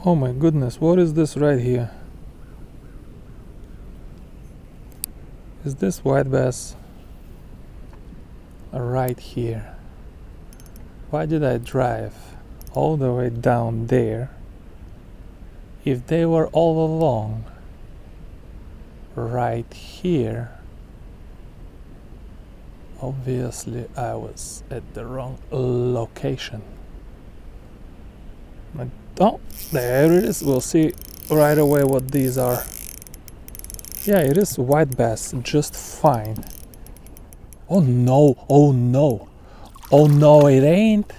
Oh my goodness, what is this right here? Is this white bass right here? Why did I drive all the way down there if they were all along right here? Obviously I was at the wrong location. Oh, there it is. We'll see right away what these are. Yeah, it is white bass, just fine. Oh no, oh no. Oh no, it ain't.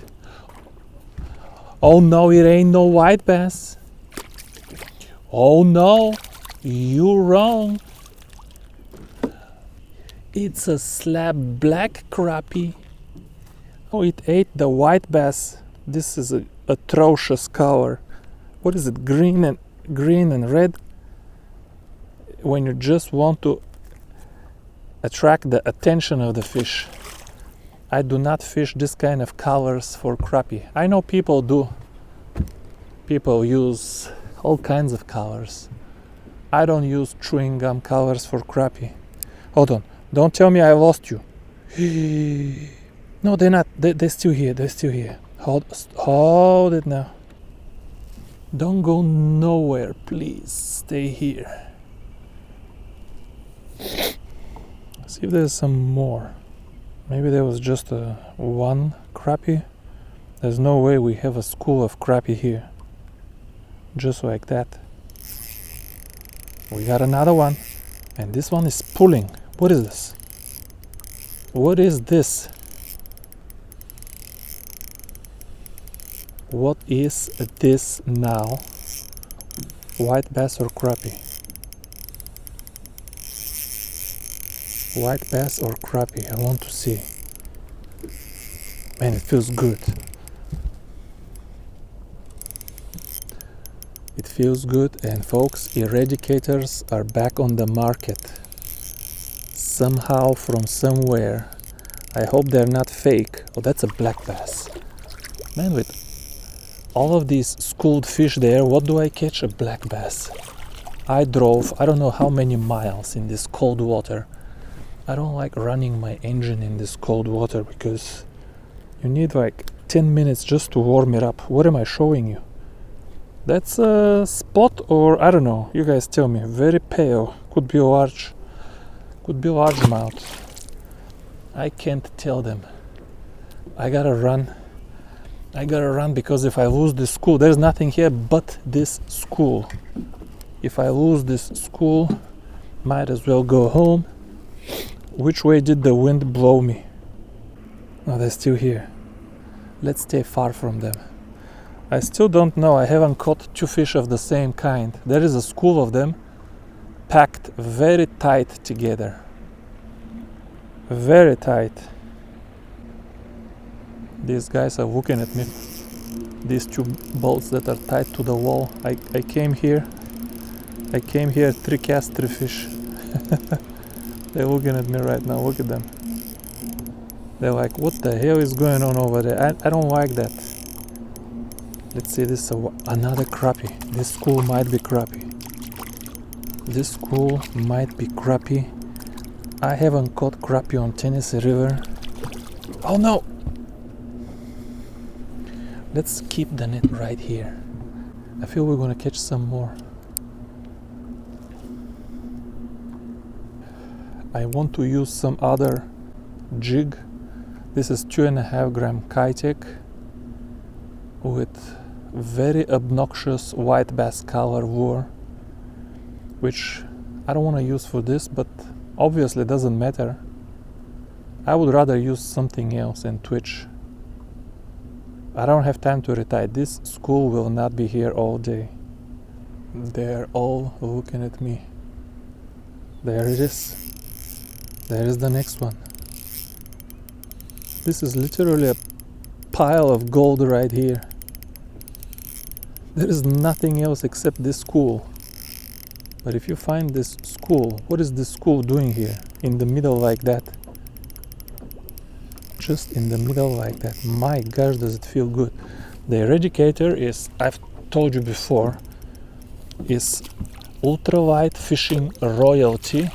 Oh no, it ain't no white bass. Oh no, you're wrong. It's a slab black crappie. Oh, it ate the white bass. This is an atrocious color. What is it? Green and red? When you just want to attract the attention of the fish. I do not fish this kind of colors for crappie. I know people do. People use all kinds of colors. I don't use chewing gum colors for crappie. Hold on. Don't tell me I lost you. No, they're not. They're still here. They're still here. Hold it now. Don't go nowhere, please. Stay here. See if there's some more. Maybe there was just one crappie. There's no way we have a school of crappie here. Just like that. We got another one. And this one is pulling. What is this? What is this? What is this now? White bass or crappie? White bass or crappie? I want to see. Man, it feels good. It feels good, and folks, eradicators are back on the market. Somehow, from somewhere. I hope they're not fake. Oh, that's a black bass. Man, with all of these schooled fish there, what do I catch? A black bass. I drove I don't know how many miles in this cold water. I don't like running my engine in this cold water because you need like 10 minutes just to warm it up. What am I showing you? That's a spot, or I don't know. You guys tell me. Very pale. Could be large. Could be largemouth. I can't tell them. I gotta run. I gotta run because if I lose this school, there's nothing here but this school. If I lose this school, might as well go home. Which way did the wind blow me? Oh, they're still here. Let's stay far from them. I still don't know. I haven't caught two fish of the same kind. There is a school of them packed very tight together. Very tight. These guys are looking at me. These two boats that are tied to the wall. I came here. I came here, 3 cast, 3 fish. They're looking at me right now. Look at them. They're like, what the hell is going on over there? I don't like that. Let's see, this is another crappie. This school might be crappie. This school might be crappie. I haven't caught crappie on Tennessee River. Oh no! Let's keep the net right here. I feel we're gonna catch some more. I want to use some other jig. This is 2.5 gram Kitek with very obnoxious white bass color lure, which I don't want to use for this, but obviously doesn't matter. I would rather use something else and twitch. I don't have time to retie. This school will not be here all day. They're all looking at me. There it is. There is the next one. This is literally a pile of gold right here. There is nothing else except this school. But if you find this school, what is this school doing here? In the middle like that. Just in the middle like that. My gosh, does it feel good. The eradicator is, I've told you before, is ultralight fishing royalty,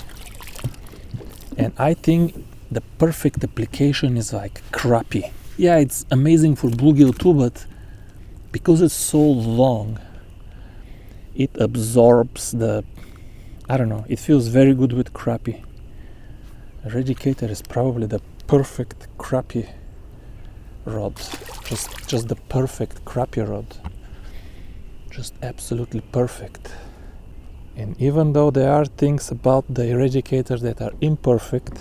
and I think the perfect application is like crappie. Yeah, it's amazing for bluegill too, but because it's so long, it absorbs the, I don't know, it feels very good with crappie. Eradicator is probably the perfect crappie rod, just the perfect crappie rod, just absolutely perfect. And even though there are things about the Eradicator that are imperfect,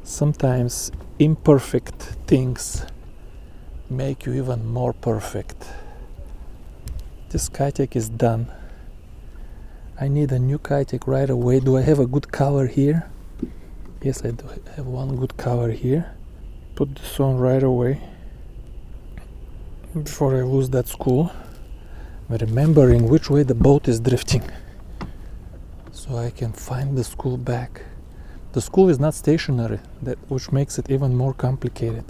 sometimes imperfect things make you even more perfect. This Kitech is done. I need a new Kitech right away. Do I have a good cover here? Yes, I do have one good cover here. Put this on right away before I lose that spool. Remembering which way the boat is drifting so I can find the spool back. The spool is not stationary, which makes it even more complicated.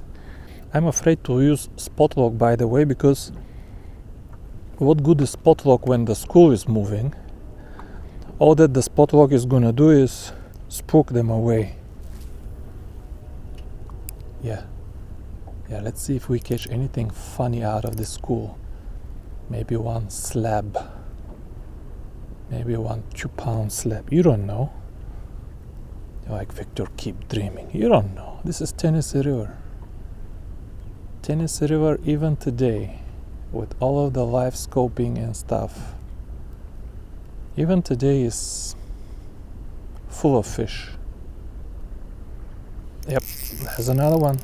I'm afraid to use spot lock, by the way, because what good is spot lock when the spool is moving? All that the spot lock is gonna do is spook them away. Yeah, let's see if we catch anything funny out of this spool. Maybe one slab, maybe 1 2-pound slab. You don't know. You're like, Victor, keep dreaming. You don't know. This is Tennessee River. Tennessee River, even today, with all of the live scoping and stuff, even today is full of fish. Yep, there's another one.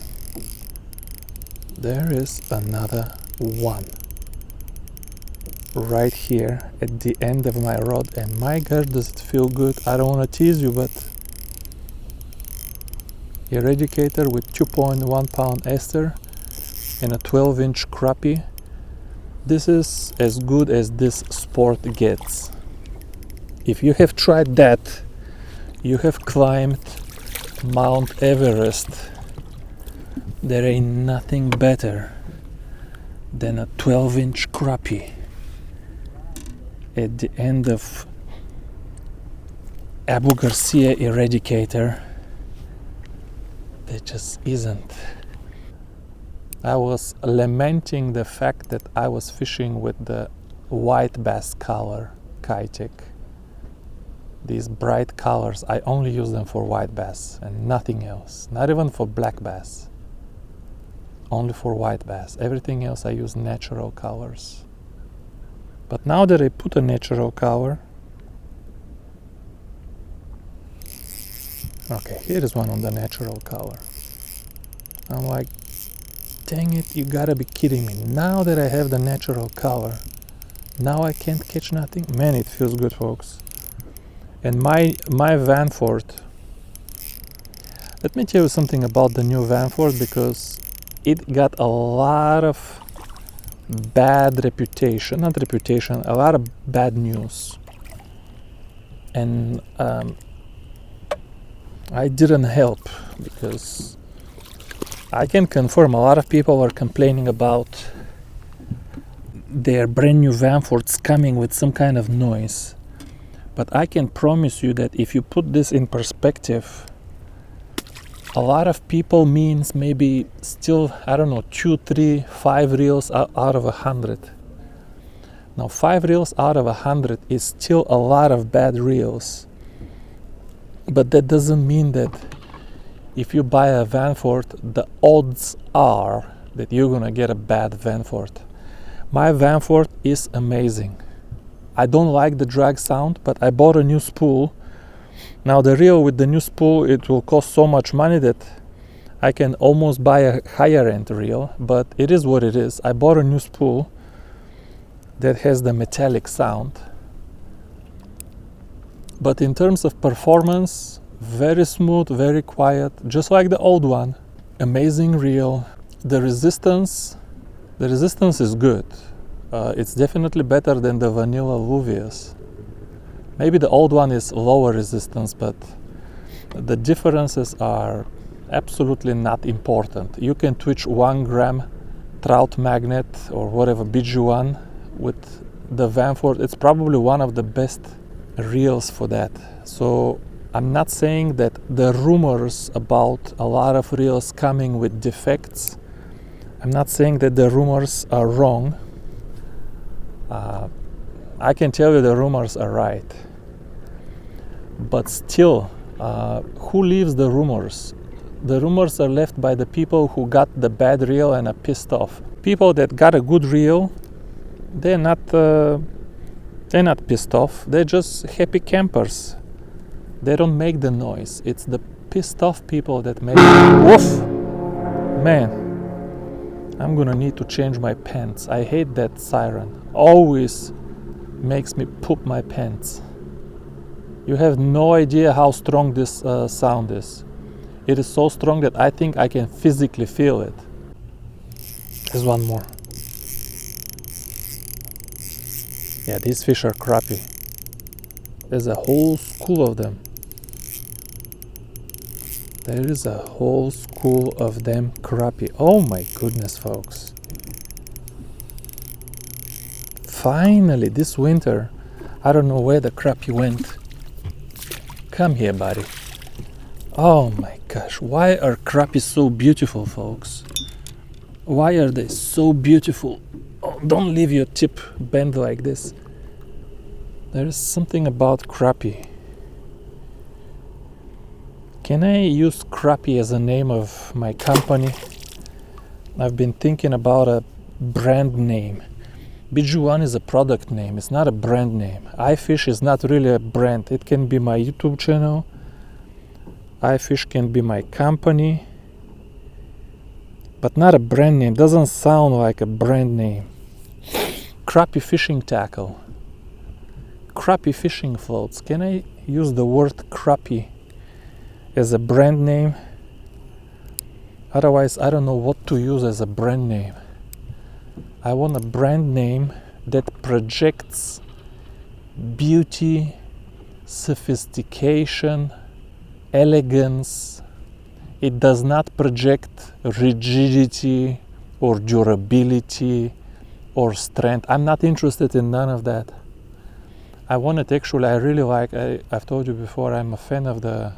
There is another one. Right here at the end of my rod, and my God, does it feel good. I don't want to tease you, but Eradicator with 2.1 pound ester and a 12-inch crappie. This is as good as this sport gets. If you have tried that, you have climbed Mount Everest. There ain't nothing better than a 12-inch crappie at the end of Abu Garcia Eradicator. There just isn't. I was lamenting the fact that I was fishing with the white bass color Kitech. These bright colors, I only use them for white bass and nothing else. Not even for black bass. Only for white bass. Everything else I use natural colors. But now that I put a natural color, okay, here is one on the natural color. I'm like, dang it, you gotta be kidding me. Now that I have the natural color, now I can't catch nothing? Man, it feels good, folks. And my Vanford, let me tell you something about the new Vanford, because it got a lot of bad reputation, not reputation, a lot of bad news. And I didn't help, because I can confirm a lot of people are complaining about their brand new Vanfords coming with some kind of noise. But I can promise you that if you put this in perspective, a lot of people means maybe still, I don't know, 2, 3, 5 reels out of 100. Now 5 reels out of 100 is still a lot of bad reels. But that doesn't mean that if you buy a Vanford, the odds are that you're gonna get a bad Vanford. My Vanford is amazing. I don't like the drag sound, but I bought a new spool. Now the reel with the new spool, it will cost so much money that I can almost buy a higher end reel, but it is what it is. I bought a new spool that has the metallic sound. But in terms of performance, very smooth, very quiet, just like the old one. Amazing reel. The resistance is good. It's definitely better than the vanilla Luvias. Maybe the old one is lower resistance, but the differences are absolutely not important. You can twitch 1 gram trout magnet or whatever BG1 with the Vanford. It's probably one of the best reels for that. So I'm not saying that the rumors about a lot of reels coming with defects, I'm not saying that the rumors are wrong. I can tell you the rumors are right. But still, who leaves the rumors? The rumors are left by the people who got the bad reel and are pissed off. People that got a good reel, they're not pissed off. They're just happy campers. They don't make the noise. It's the pissed off people that make it. Woof! Man, I'm gonna need to change my pants. I hate that siren. Always makes me poop my pants. You have no idea how strong this sound is. It is so strong that I think I can physically feel it. There's one more. Yeah, these fish are crappie. There's a whole school of them. There is a whole school of them crappie. Oh my goodness, folks. Finally, this winter, I don't know where the crappie went. Come here, buddy. Oh my gosh, why are crappie so beautiful, folks? Why are they so beautiful? Oh, don't leave your tip bent like this. There is something about crappie. Can I use Crappie as a name of my company? I've been thinking about a brand name. BG1 is a product name, it's not a brand name. iFish is not really a brand. It can be my YouTube channel. iFish can be my company. But not a brand name. Doesn't sound like a brand name. Crappie fishing tackle. Crappie fishing floats. Can I use the word crappie as a brand name? Otherwise, I don't know what to use as a brand name. I want a brand name that projects beauty, sophistication, elegance. It does not project rigidity or durability or strength. I'm not interested in none of that. I want it actually, I really like, I've told you before, I'm a fan of the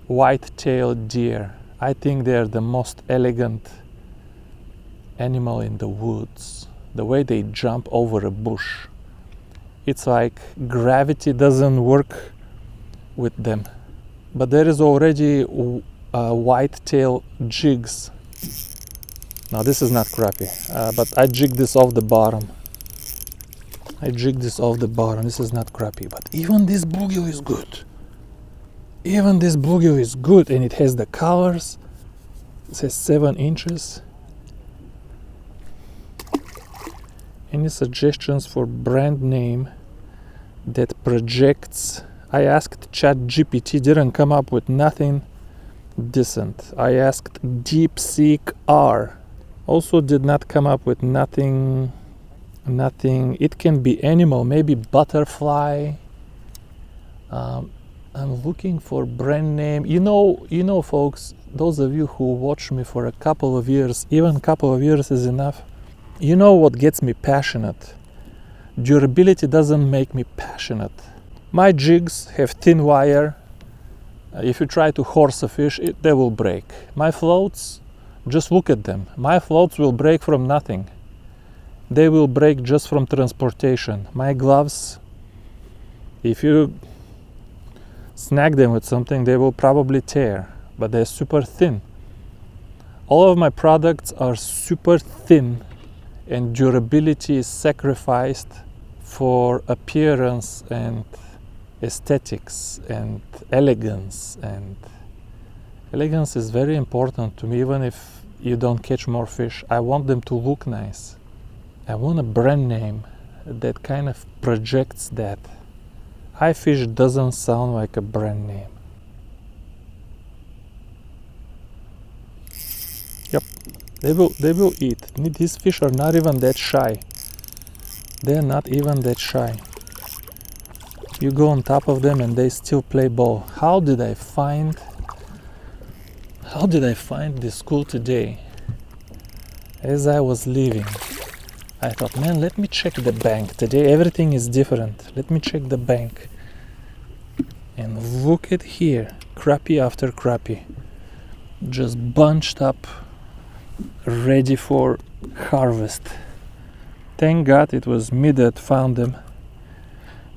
white-tailed deer. I think they're the most elegant animal in the woods. The way they jump over a bush. It's like gravity doesn't work with them. But there is already white-tail jigs. Now this is not crappie, but I jigged this off the bottom. This is not crappie, but even this bluegill is good. Even this bluegill is good, and it has the colors. It says 7 inches. Any suggestions for brand name that projects? I asked ChatGPT, didn't come up with nothing decent. I asked DeepSeek R, also did not come up with nothing. It can be animal, maybe butterfly. I'm looking for brand name. You know, folks, those of you who watch me for a couple of years, even a couple of years is enough. You know what gets me passionate? Durability doesn't make me passionate. My jigs have thin wire. If you try to horse a fish, they will break. My floats, just look at them. My floats will break from nothing. They will break just from transportation. My gloves, if you snag them with something, they will probably tear, but they're super thin. All of my products are super thin, and durability is sacrificed for appearance and aesthetics and elegance. And elegance is very important to me, even if you don't catch more fish. I want them to look nice. I want a brand name that kind of projects that. iFish doesn't sound like a brand name. Yep, they will eat. These fish are not even that shy. They're not even that shy. You go on top of them and they still play ball. How did I find this school today? As I was leaving, I thought, man, let me check the bank. Today everything is different. Let me check the bank. And look at here, crappie after crappie. Just bunched up, ready for harvest. Thank God it was me that found them,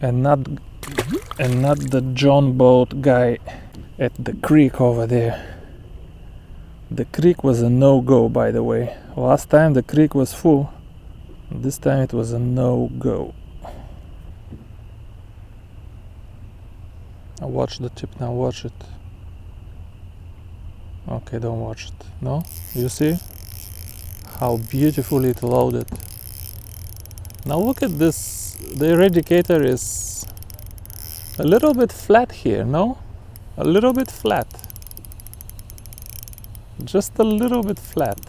and not the John boat guy at the creek over there. The creek was a no-go, by the way. Last time the creek was full. This time it was a no-go. Now watch the tip, now watch it. Okay, don't watch it. No? You see? How beautifully it loaded. Now look at this. The eradicator is a little bit flat here, no? A little bit flat. Just a little bit flat.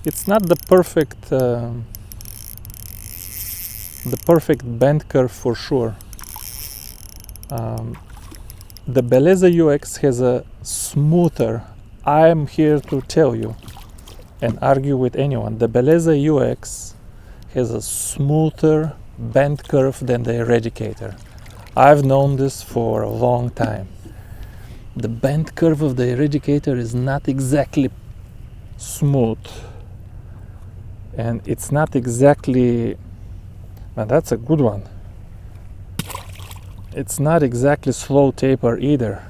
It's not the perfect bend curve for sure. The Beleza UX has a smoother. I am here to tell you and argue with anyone. The Beleza UX has a smoother bend curve than the eradicator. I've known this for a long time. The bend curve of the eradicator is not exactly smooth, and it's not exactly, and that's a good one. It's not exactly slow taper either.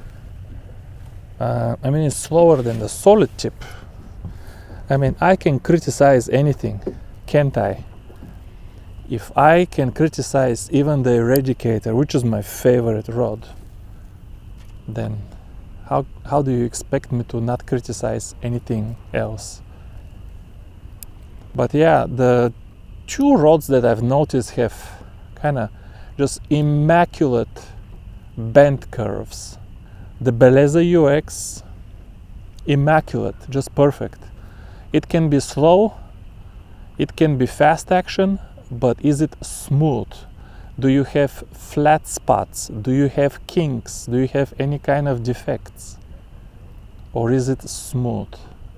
I mean, it's slower than the solid tip. I mean, I can criticize anything, can't I? If I can criticize even the eradicator, which is my favorite rod, then how do you expect me to not criticize anything else? But yeah, the two rods that I've noticed have kind of just immaculate bend curves. The Beleza UX, immaculate, just perfect. It can be slow, it can be fast action, but is it smooth? Do you have flat spots? Do you have kinks? Do you have any kind of defects? Or is it smooth?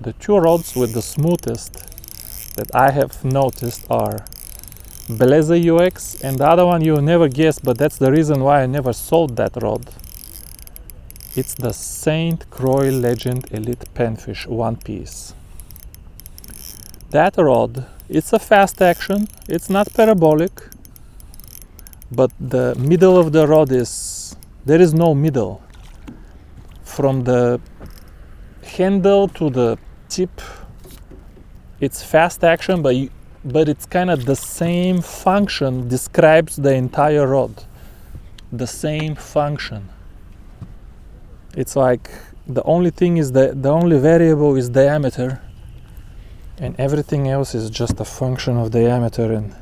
The two rods with the smoothest that I have noticed are Beleza UX, and the other one you'll never guess, but that's the reason why I never sold that rod. It's the St. Croix Legend Elite Panfish one piece. That rod, it's a fast action, it's not parabolic, but the middle of the rod is, there is no middle. From the handle to the tip, it's fast action, but it's kind of the same function describes the entire rod. The same function. It's like the only thing is the only variable is diameter, and everything else is just a function of diameter, and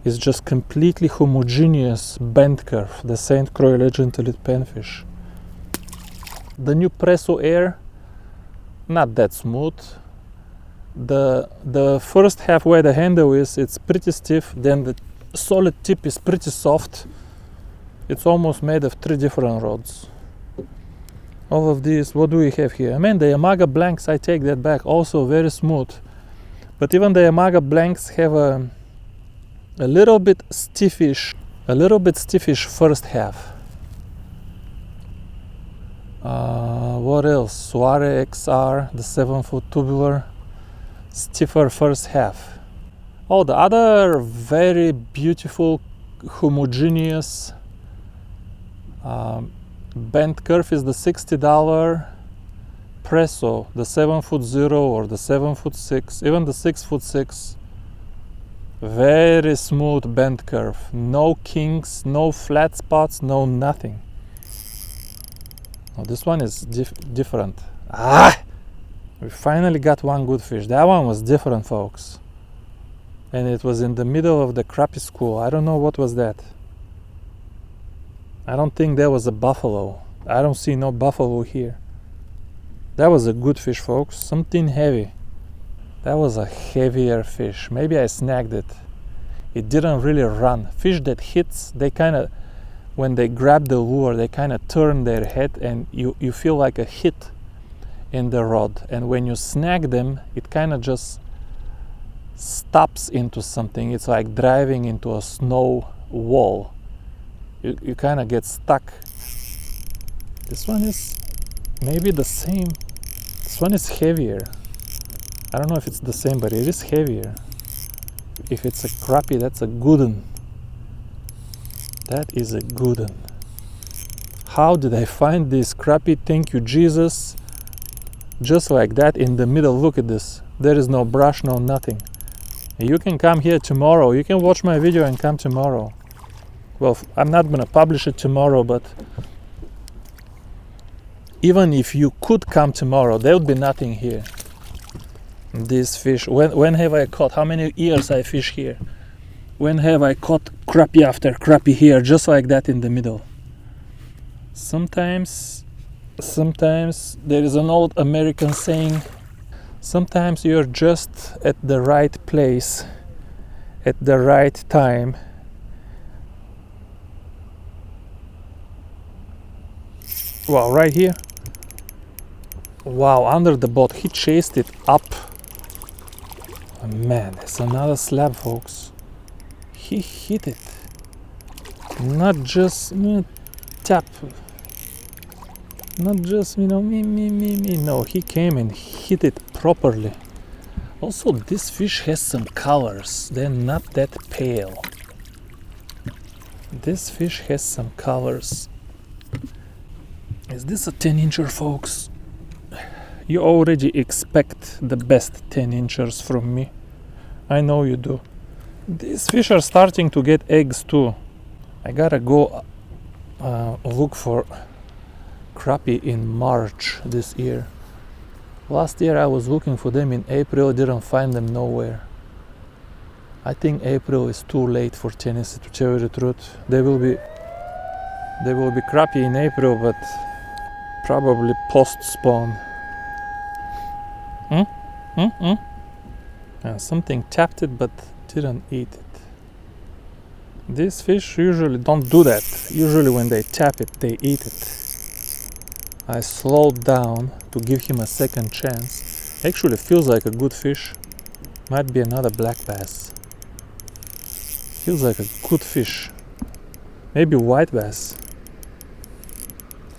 it's just completely homogeneous bend curve. The St. Croix Legend Elite Panfish. The new Presso Air, not that smooth. The first half where the handle is, it's pretty stiff, then the solid tip is pretty soft. It's almost made of three different rods. All of these, what do we have here? I mean, the Yamaga blanks, I take that back, also very smooth. But even the Yamaga blanks have a little bit stiffish first half. What else? Soiree XR, the 7-foot tubular, stiffer first half. Oh, the other very beautiful, homogeneous bend curve is the $60 Presso, the 7-foot 0 or the 7-foot 6, even the 6-foot 6. Very smooth bend curve, no kinks, no flat spots, no nothing. Oh, this one is different. We finally got one good fish. That one was different, folks. And it was in the middle of the crappie school. I don't know what was that. I don't think there was a buffalo. I don't see no buffalo here. That was a good fish, folks. Something heavy. That was a heavier fish. Maybe I snagged it. It didn't really run. Fish that hits, they kind of, when they grab the lure, they kind of turn their head, and you feel like a hit. in the rod, and when you snag them, it kind of just stops into something. It's like driving into a snow wall. You kind of get stuck. This one is maybe the same. This one is heavier. I don't know if it's the same, but it is heavier. If it's a crappie, that's a good one. That is a good one. How did I find this crappie? Thank you, Jesus. Just like that in the middle. Look at this. There is no brush, no nothing. You can come here tomorrow. You can watch my video and come tomorrow. Well, I'm not gonna publish it tomorrow, but even if you could come tomorrow, there would be nothing here. This fish, when have I caught? How many years I fish here? When have I caught crappie after crappie here, just like that in the middle? Sometimes there is an old American saying, sometimes you're just at the right place at the right time. Wow, right here. Wow, under the boat. He chased it up. Oh, man, it's another slab, folks. He hit it. Not just tap. Not just, me. No, he came and hit it properly. Also, this fish has some colors. They're not that pale. This fish has some colors. Is this a 10-incher, folks? You already expect the best 10-inchers from me. I know you do. These fish are starting to get eggs too. I gotta go look for crappie in March this year. Last year I was looking for them in April, didn't find them nowhere. I think April is too late for Tennessee, to tell you the truth. There will be crappie in April, but probably post-spawn. Something tapped it but didn't eat it. These fish usually don't do that. Usually when they tap it, they eat it. I slowed down to give him a second chance. Actually feels like a good fish. Might be another black bass. Feels like a good fish. Maybe white bass.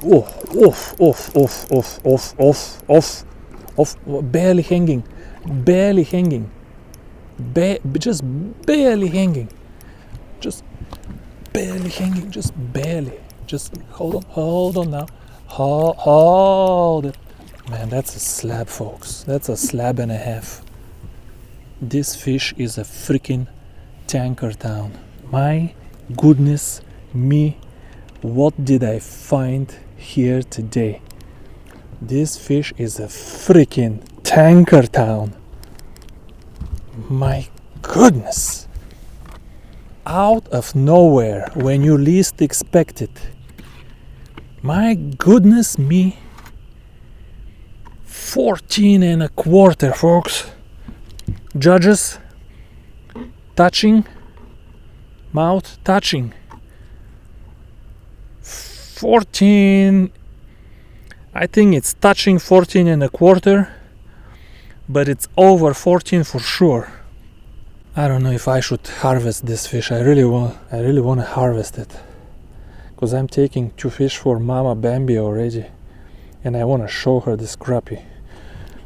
Off. Barely hanging. Just barely hanging. Just barely. Just hold on now. Hold it. Man, that's a slab, folks. That's a slab and a half. This fish is a freaking tanker town. My goodness me, what did I find here today? This fish is a freaking tanker town. My goodness. Out of nowhere, when you least expect it. My goodness me. 14 and a quarter, folks. Judges, touching, mouth touching. 14, I think it's touching 14 and a quarter, but it's over 14 for sure. I don't know if I should harvest this fish. I really want to harvest it, because I'm taking 2 fish for Mama Bambi already, and I want to show her this crappie.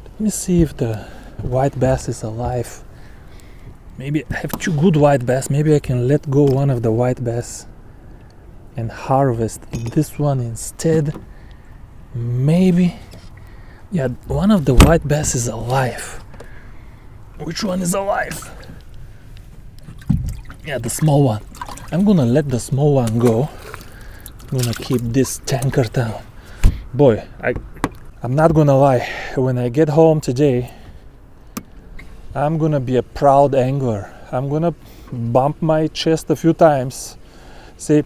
Let me see if the white bass is alive. Maybe I have 2 good white bass. Maybe I can let go one of the white bass and harvest this one instead. Maybe. Yeah, one of the white bass is alive. Which one is alive? Yeah, the small one. I'm gonna let the small one go. I'm gonna keep this tanker town. Boy, I'm not gonna lie. When I get home today, I'm gonna be a proud angler. I'm gonna bump my chest a few times. Say,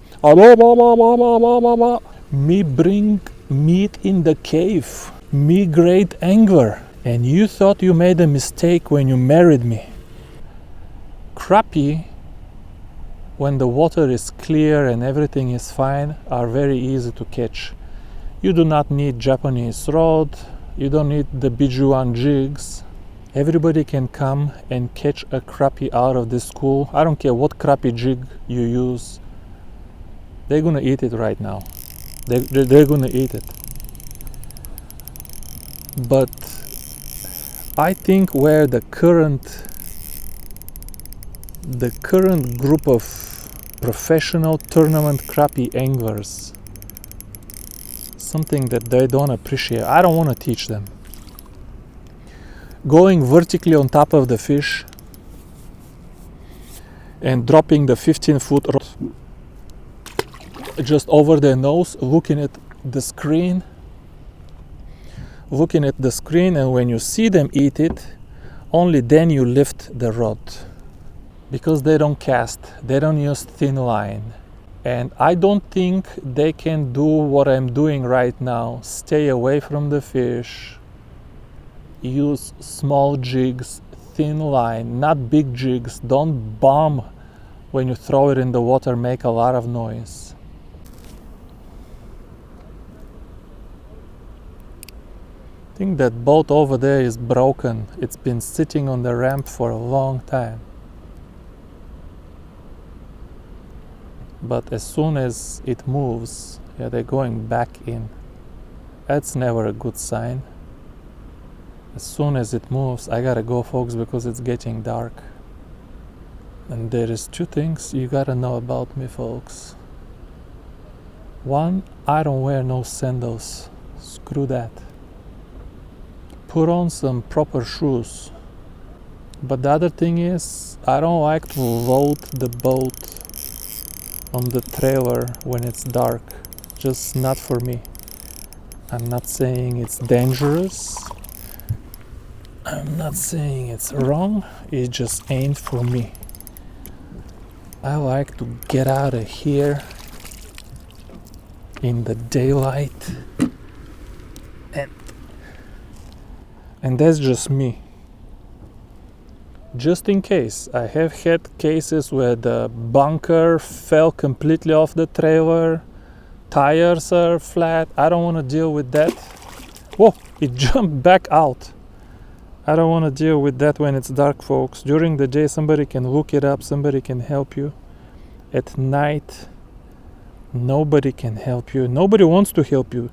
me bring meat in the cave. Me great angler. And you thought you made a mistake when you married me. Crappie, when the water is clear and everything is fine, are very easy to catch. You do not need Japanese rod. You don't need the Bijuan jigs. Everybody can come and catch a crappie out of this school. I don't care what crappie jig you use. They're gonna eat it right now. They're gonna eat it. But I think where the current group of professional tournament crappie anglers, something that they don't appreciate, I don't want to teach them. Going vertically on top of the fish and dropping the 15-foot rod just over their nose, looking at the screen, and when you see them eat it, only then you lift the rod, because they don't cast, they don't use thin line. And I don't think they can do what I'm doing right now. Stay away from the fish, use small jigs, thin line, not big jigs. Don't bomb when you throw it in the water, make a lot of noise. I think that boat over there is broken. It's been sitting on the ramp for a long time. But as soon as it moves, yeah, they're going back in. That's never a good sign. As soon as it moves, I gotta go, folks, because it's getting dark. And there is two things you gotta know about me, folks. One, I don't wear no sandals. Screw that. Put on some proper shoes. But the other thing is, I don't like to load the boat on the trailer when it's dark. Just not for me. I'm not saying it's dangerous. I'm not saying it's wrong. It just ain't for me. I like to get out of here in the daylight. And that's just me. Just in case, I have had cases where the bunker fell completely off the trailer, tires are flat. I don't want to deal with that. Whoa, it jumped back out. I don't want to deal with that when it's dark, folks. During the day, somebody can look it up, somebody can help you. At night, nobody can help you. Nobody wants to help you.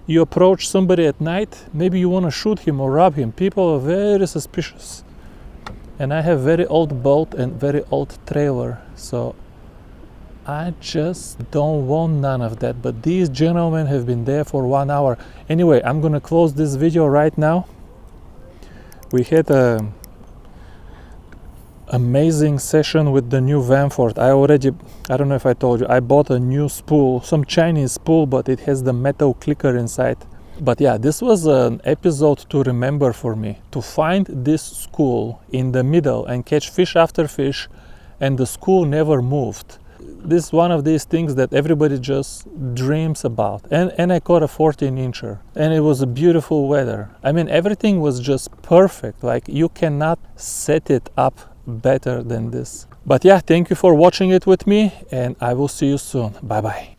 You approach somebody at night, maybe you want to shoot him or rob him. People are very suspicious. And I have very old boat and very old trailer, so I just don't want none of that. But these gentlemen have been there for 1 hour. Anyway, I'm gonna close this video right now. We had a amazing session with the new Vanford. I don't know if I told you, I bought a new spool, some Chinese spool, but it has the metal clicker inside. But yeah, this was an episode to remember for me, to find this school in the middle and catch fish after fish, and the school never moved. This is one of these things that everybody just dreams about. And I caught a 14-incher, and it was a beautiful weather. I mean, everything was just perfect. Like, you cannot set it up better than this. But yeah, thank you for watching it with me, and I will see you soon. Bye bye.